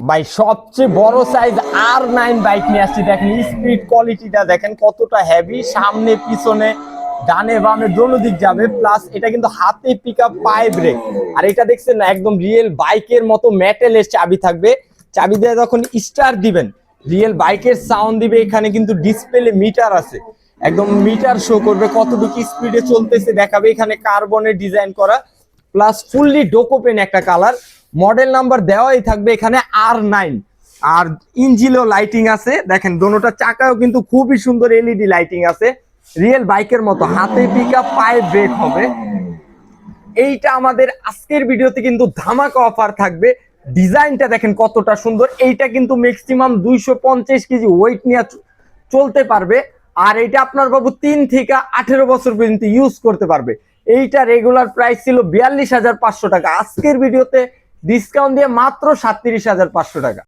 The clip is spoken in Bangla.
ভাই সবচেয়ে বড় সাইজ R9 বাইক নিয়ে আসছি। দেখেন স্পিড কোয়ালিটিটা দেখেন কতটা হেভি, সামনে পিছনে ডানে বামে দোনো দিক যাবে, প্লাস এটা কিন্তু হাতে পিকআপ পায়ে ব্রেক। আর এটা দেখছেন না, একদম রিয়েল বাইকের মতো মেটালের চাবি থাকবে। চাবি দিয়ে যখন স্টার্ট দিবেন রিয়েল বাইকের সাউন্ড দিবে। এখানে কিন্তু ডিসপ্লে মিটার আছে, একদম মিটার শো করবে কতটুকু স্পিডে চলতেছে দেখাবে। এখানে কার্বনের ডিজাইন করা, প্লাস ফুললি ডোকোপেন একটা কালার। মডেল নাম্বার দেওয়াই থাকবে এখানে R9। আর ইঞ্জিনও লাইটিং আছে, দেখেন দোনোটা চাকাও কিন্তু খুবই সুন্দর এলইডি লাইটিং আছে। রিয়েল বাইকের মতো হাতে পিকআপ পায়ে ব্রেক হবে। এইটা আমাদের আজকের ভিডিওতে কিন্তু ধামাকা অফার থাকবে। ডিজাইনটা দেখেন কতটা সুন্দর। এইটা কিন্তু ম্যাক্সিমাম 250 কেজি ওয়েট নিয়ে চলতে পারবে। আর এটা আপনার বাবু 3 থেকে 18 বছর পর্যন্ত ইউজ করতে পারবে। এইটা রেগুলার প্রাইস ছিল 42,500 টাকা, আজকের ভিডিওতে ডিসকাউন্ট দিয়ে মাত্র 37,500 টাকা।